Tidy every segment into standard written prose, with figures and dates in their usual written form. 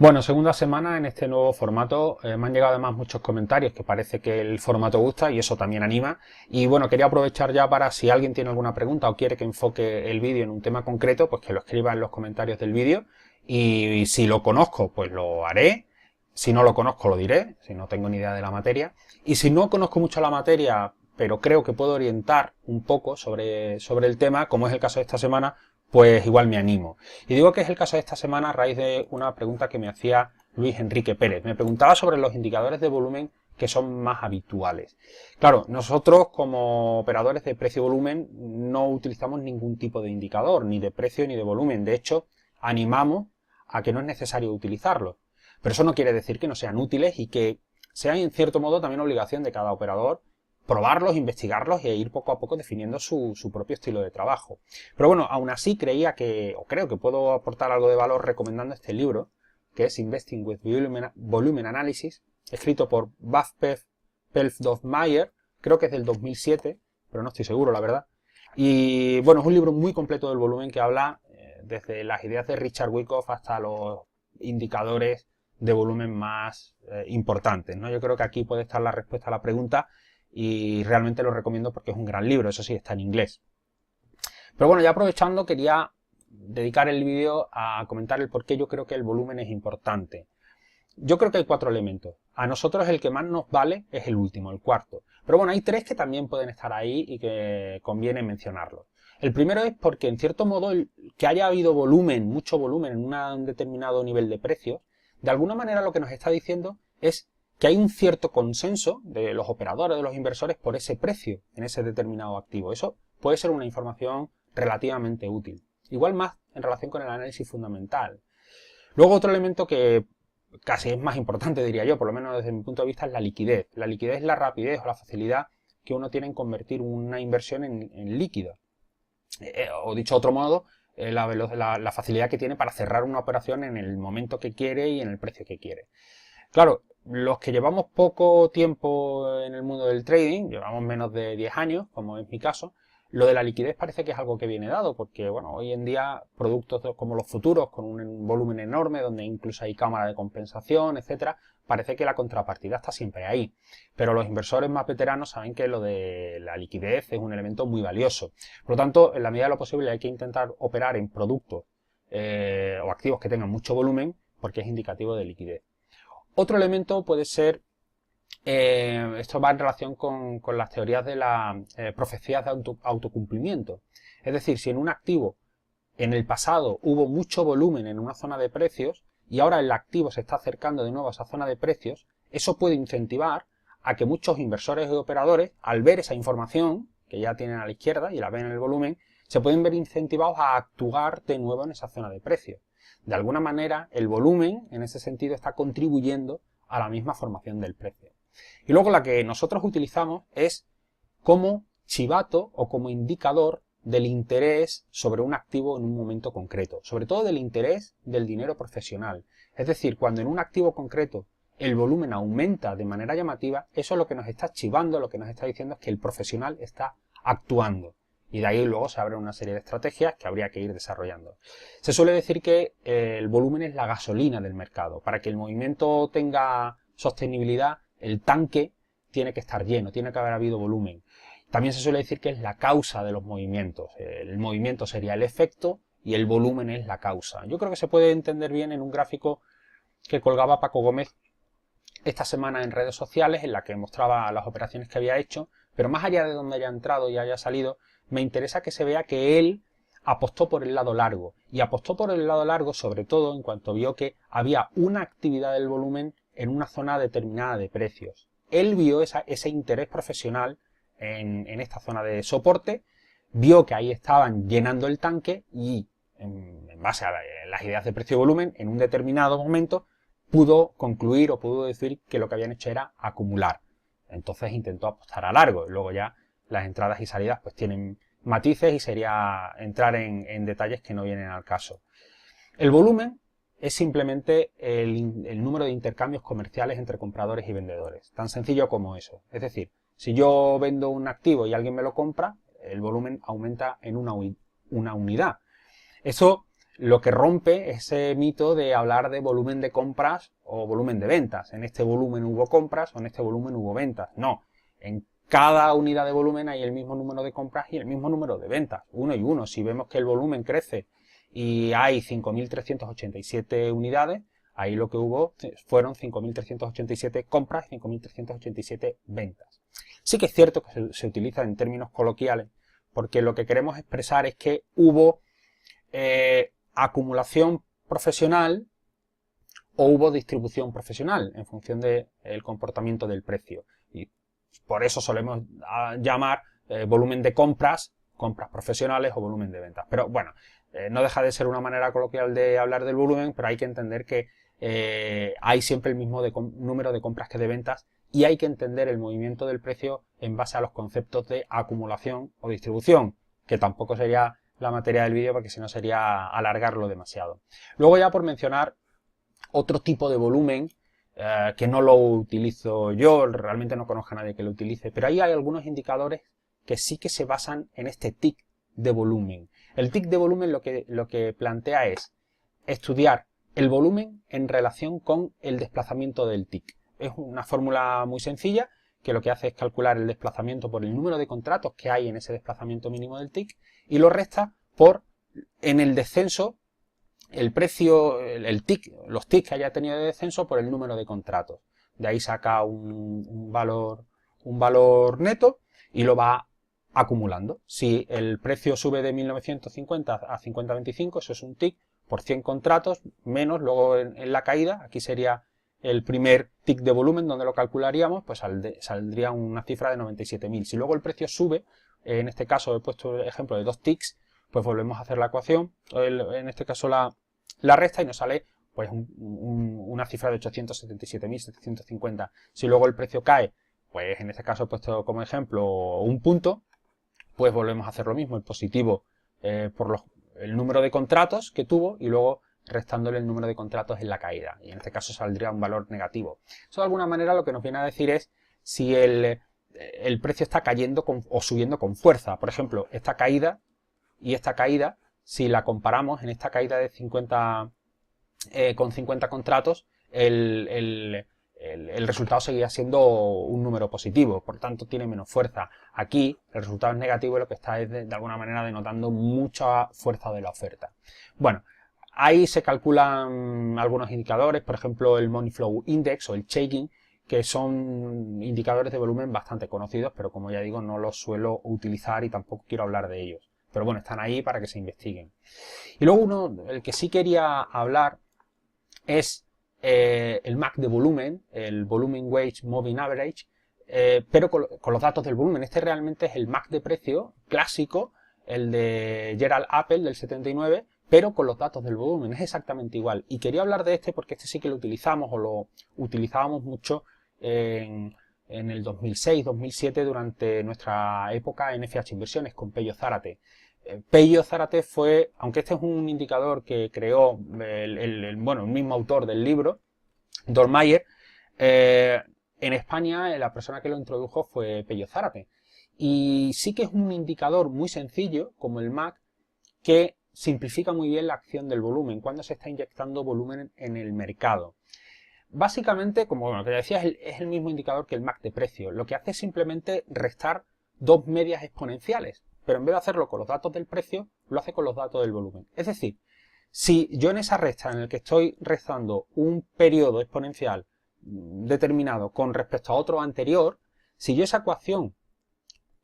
Bueno, segunda semana en este nuevo formato. Me han llegado además muchos comentarios que parece que el formato gusta y eso también anima. Y bueno, quería aprovechar ya para si alguien tiene alguna pregunta o quiere que enfoque el vídeo en un tema concreto, pues que lo escriba en los comentarios del vídeo. Y si lo conozco, pues lo haré. Si no lo conozco, lo diré, si no tengo ni idea de la materia. Y si no conozco mucho la materia, pero creo que puedo orientar un poco sobre el tema, como es el caso de esta semana, pues igual me animo. Y digo que es el caso de esta semana a raíz de una pregunta que me hacía Luis Enrique Pérez. Me preguntaba sobre los indicadores de volumen que son más habituales. Claro, nosotros como operadores de precio-volumen no utilizamos ningún tipo de indicador, ni de precio ni de volumen. De hecho, animamos a que no es necesario utilizarlos. Pero eso no quiere decir que no sean útiles y que sea en cierto modo también obligación de cada operador probarlos, investigarlos e ir poco a poco definiendo su propio estilo de trabajo. Pero bueno, aún así creía que, o creo que puedo aportar algo de valor recomendando este libro, que es Investing with Volume Analysis, escrito por Buffett Pelfdorf-Meyer, creo que es del 2007, pero no estoy seguro, la verdad. Y bueno, es un libro muy completo del volumen que habla desde las ideas de Richard Wyckoff hasta los indicadores de volumen más importantes, ¿no? Yo creo que aquí puede estar la respuesta a la pregunta y realmente lo recomiendo porque es un gran libro, eso sí, está en inglés. Pero bueno, ya aprovechando, quería dedicar el vídeo a comentar el por qué yo creo que el volumen es importante. Yo creo que hay cuatro elementos. A nosotros el que más nos vale es el último, el cuarto. Pero bueno, hay tres que también pueden estar ahí y que conviene mencionarlos. El primero es porque, en cierto modo, que haya habido volumen, mucho volumen en un determinado nivel de precios, de alguna manera lo que nos está diciendo es que hay un cierto consenso de los operadores, de los inversores, por ese precio en ese determinado activo. Eso puede ser una información relativamente útil. Igual más en relación con el análisis fundamental. Luego otro elemento que casi es más importante, diría yo, por lo menos desde mi punto de vista, es la liquidez. La liquidez es la rapidez o la facilidad que uno tiene en convertir una inversión en líquida. O dicho de otro modo, la facilidad que tiene para cerrar una operación en el momento que quiere y en el precio que quiere. Claro, los que llevamos poco tiempo en el mundo del trading, llevamos menos de 10 años, como es mi caso, lo de la liquidez parece que es algo que viene dado, porque bueno, hoy en día productos como los futuros, con un volumen enorme, donde incluso hay cámara de compensación, etcétera, parece que la contrapartida está siempre ahí. Pero los inversores más veteranos saben que lo de la liquidez es un elemento muy valioso. Por lo tanto, en la medida de lo posible hay que intentar operar en productos o activos que tengan mucho volumen, porque es indicativo de liquidez. Otro elemento puede ser, esto va en relación con las teorías de las profecías de autocumplimiento. Es decir, si en un activo en el pasado hubo mucho volumen en una zona de precios y ahora el activo se está acercando de nuevo a esa zona de precios, eso puede incentivar a que muchos inversores y operadores, al ver esa información que ya tienen a la izquierda y la ven en el volumen, se pueden ver incentivados a actuar de nuevo en esa zona de precios. De alguna manera, el volumen, en ese sentido, está contribuyendo a la misma formación del precio. Y luego la que nosotros utilizamos es como chivato o como indicador del interés sobre un activo en un momento concreto, sobre todo del interés del dinero profesional. Es decir, cuando en un activo concreto el volumen aumenta de manera llamativa, eso es lo que nos está chivando, lo que nos está diciendo es que el profesional está actuando. Y de ahí luego se abren una serie de estrategias que habría que ir desarrollando. Se suele decir que el volumen es la gasolina del mercado. Para que el movimiento tenga sostenibilidad, el tanque tiene que estar lleno, tiene que haber habido volumen. También se suele decir que es la causa de los movimientos. El movimiento sería el efecto y el volumen es la causa. Yo creo que se puede entender bien en un gráfico que colgaba Paco Gómez esta semana en redes sociales, en la que mostraba las operaciones que había hecho, pero más allá de donde haya entrado y haya salido, me interesa que se vea que él apostó por el lado largo. Y apostó por el lado largo sobre todo en cuanto vio que había una actividad del volumen en una zona determinada de precios. Él vio ese interés profesional en esta zona de soporte, vio que ahí estaban llenando el tanque y en base a las ideas de precio y volumen, en un determinado momento pudo concluir o pudo decir que lo que habían hecho era acumular. Entonces intentó apostar a largo. Luego ya las entradas y salidas pues tienen matices y sería entrar en detalles que no vienen al caso. El volumen es simplemente el número de intercambios comerciales entre compradores y vendedores. Tan sencillo como eso. Es decir, si yo vendo un activo y alguien me lo compra, el volumen aumenta en una unidad. Eso lo que rompe ese mito de hablar de volumen de compras o volumen de ventas. En este volumen hubo compras o en este volumen hubo ventas. No, en cada unidad de volumen hay el mismo número de compras y el mismo número de ventas, uno y uno. Si vemos que el volumen crece y hay 5.387 unidades, ahí lo que hubo fueron 5.387 compras y 5.387 ventas. Sí que es cierto que se utiliza en términos coloquiales, porque lo que queremos expresar es que hubo acumulación profesional o hubo distribución profesional en función del comportamiento del precio. Y por eso solemos llamar volumen de compras, compras profesionales o volumen de ventas. Pero bueno, no deja de ser una manera coloquial de hablar del volumen, pero hay que entender que hay siempre el mismo número de compras que de ventas y hay que entender el movimiento del precio en base a los conceptos de acumulación o distribución, que tampoco sería la materia del vídeo porque si no sería alargarlo demasiado. Luego ya por mencionar otro tipo de volumen que no lo utilizo yo, realmente no conozco a nadie que lo utilice, pero ahí hay algunos indicadores que sí que se basan en este tic de volumen. El tic de volumen lo que plantea es estudiar el volumen en relación con el desplazamiento del tic. Es una fórmula muy sencilla que lo que hace es calcular el desplazamiento por el número de contratos que hay en ese desplazamiento mínimo del tic y lo resta por en el descenso el precio, el tic, los tics que haya tenido de descenso por el número de contratos. De ahí saca un valor neto y lo va acumulando. Si el precio sube de 1950 a 5025, eso es un tic por 100 contratos, menos luego en la caída, aquí sería el primer tic de volumen donde lo calcularíamos, pues saldría una cifra de 97.000. Si luego el precio sube, en este caso he puesto el ejemplo de 2 tics, pues volvemos a hacer la ecuación, en este caso la resta y nos sale pues una cifra de 877.750. Si luego el precio cae, pues en este caso he puesto como ejemplo un punto, pues volvemos a hacer lo mismo, el positivo por el número de contratos que tuvo y luego restándole el número de contratos en la caída. Y en este caso saldría un valor negativo. Eso de alguna manera lo que nos viene a decir es si el precio está cayendo o subiendo con fuerza. Por ejemplo, esta caída y esta caída, si la comparamos en esta caída de 50 con 50 contratos, el resultado seguía siendo un número positivo, por tanto tiene menos fuerza. Aquí el resultado es negativo y lo que está es de alguna manera denotando mucha fuerza de la oferta. Bueno, ahí se calculan algunos indicadores, por ejemplo el Money Flow Index o el Shaking, que son indicadores de volumen bastante conocidos, pero como ya digo, no los suelo utilizar y tampoco quiero hablar de ellos. Pero bueno, están ahí para que se investiguen. Y luego el que sí quería hablar es el MAC de volumen, el Volume Weight Moving Average, pero con los datos del volumen. Este realmente es el MAC de precio clásico, el de Gerald Appel del 79, pero con los datos del volumen. Es exactamente igual. Y quería hablar de este porque este sí que lo utilizamos o lo utilizábamos mucho en el 2006-2007 durante nuestra época en FH Inversiones con Pello Zárate. Pello Zárate fue, aunque este es un indicador que creó el mismo autor del libro, Dormayer, en España la persona que lo introdujo fue Pello Zárate. Y sí que es un indicador muy sencillo, como el MAC, que simplifica muy bien la acción del volumen, cuando se está inyectando volumen en el mercado. Básicamente, como lo que decía, es el mismo indicador que el MAC de precio. Lo que hace es simplemente restar dos medias exponenciales, pero en vez de hacerlo con los datos del precio, lo hace con los datos del volumen. Es decir, si yo en esa resta en el que estoy restando un periodo exponencial determinado con respecto a otro anterior, si yo esa ecuación,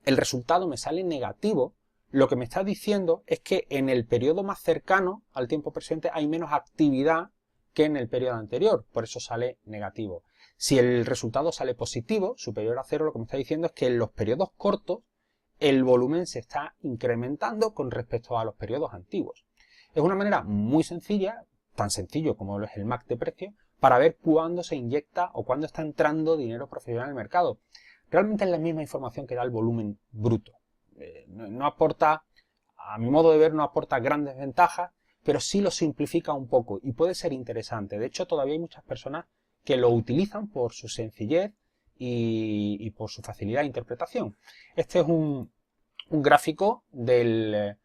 el resultado me sale negativo, lo que me está diciendo es que en el periodo más cercano al tiempo presente hay menos actividad que en el periodo anterior, por eso sale negativo. Si el resultado sale positivo, superior a cero, lo que me está diciendo es que en los periodos cortos el volumen se está incrementando con respecto a los periodos antiguos. Es una manera muy sencilla, tan sencillo como lo es el MAC de precio, para ver cuándo se inyecta o cuándo está entrando dinero profesional en el mercado. Realmente es la misma información que da el volumen bruto. No aporta, a mi modo de ver, no aporta grandes ventajas, pero sí lo simplifica un poco y puede ser interesante. De hecho, todavía hay muchas personas que lo utilizan por su sencillez y por su facilidad de interpretación. Este es un gráfico del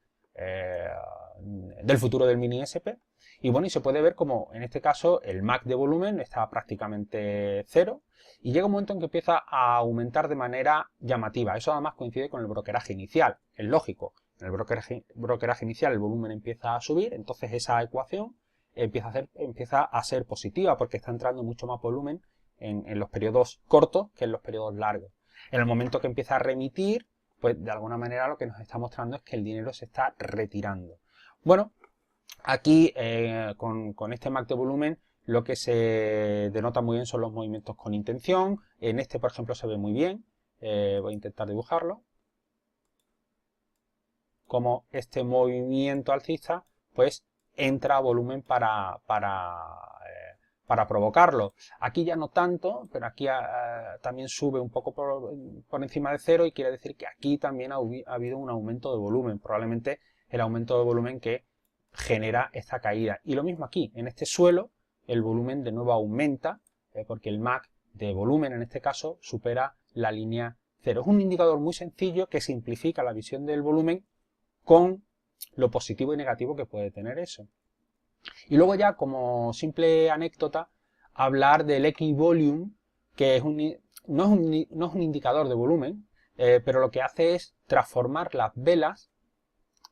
del futuro del mini SP. Y bueno, y se puede ver como en este caso el MAC de volumen está prácticamente cero y llega un momento en que empieza a aumentar de manera llamativa. Eso además coincide con el brokeraje inicial, es lógico. En el brokeraje inicial el volumen empieza a subir, entonces esa ecuación empieza a ser positiva porque está entrando mucho más volumen en los periodos cortos que en los periodos largos. En el momento que empieza a remitir, pues de alguna manera lo que nos está mostrando es que el dinero se está retirando. Bueno, aquí con este MAC de volumen lo que se denota muy bien son los movimientos con intención. En este, por ejemplo, se ve muy bien. Voy a intentar dibujarlo. Como este movimiento alcista, pues entra a volumen para provocarlo. Aquí ya no tanto, pero aquí también sube un poco por encima de cero y quiere decir que aquí también ha habido un aumento de volumen. Probablemente el aumento de volumen que genera esta caída. Y lo mismo aquí, en este suelo, el volumen de nuevo aumenta, porque el MAC de volumen en este caso supera la línea cero. Es un indicador muy sencillo que simplifica la visión del volumen con lo positivo y negativo que puede tener eso. Y luego ya, como simple anécdota, hablar del Equivolume, que no es un indicador de volumen, pero lo que hace es transformar las velas,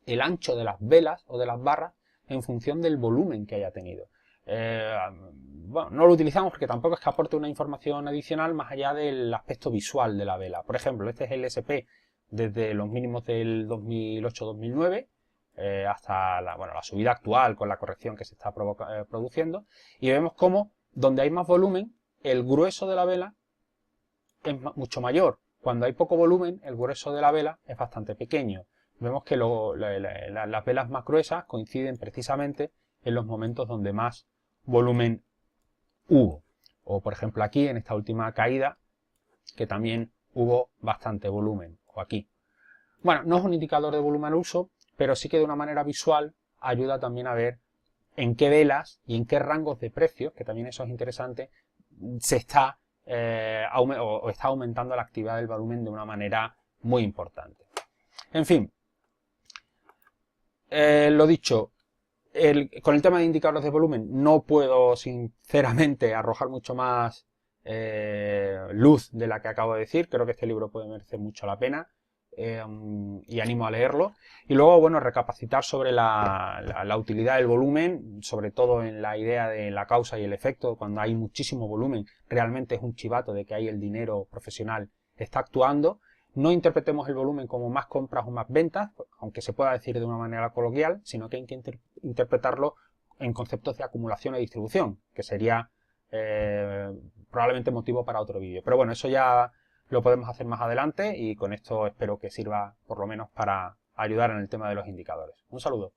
el ancho de las velas o de las barras, en función del volumen que haya tenido. Bueno, no lo utilizamos porque tampoco es que aporte una información adicional más allá del aspecto visual de la vela. Por ejemplo, este es el SP desde los mínimos del 2008-2009 hasta la subida actual con la corrección que se está produciendo, y vemos cómo donde hay más volumen el grueso de la vela es mucho mayor. Cuando hay poco volumen el grueso de la vela es bastante pequeño. Vemos que las velas más gruesas coinciden precisamente en los momentos donde más volumen hubo. O por ejemplo aquí en esta última caída que también hubo bastante volumen. O aquí. Bueno, no es un indicador de volumen al uso, pero sí que de una manera visual ayuda también a ver en qué velas y en qué rangos de precios, que también eso es interesante, se está, está aumentando la actividad del volumen de una manera muy importante. En fin, lo dicho, con el tema de indicadores de volumen no puedo sinceramente arrojar mucho más luz de la que acabo de decir. Creo que este libro puede merecer mucho la pena y animo a leerlo. Y luego, bueno, recapacitar sobre la utilidad del volumen, sobre todo en la idea de la causa y el efecto. Cuando hay muchísimo volumen, realmente es un chivato de que ahí el dinero profesional está actuando. No interpretemos el volumen como más compras o más ventas, aunque se pueda decir de una manera coloquial, sino que hay que interpretarlo en conceptos de acumulación y distribución, que sería probablemente motivo para otro vídeo. Pero bueno, eso ya lo podemos hacer más adelante y con esto espero que sirva por lo menos para ayudar en el tema de los indicadores. Un saludo.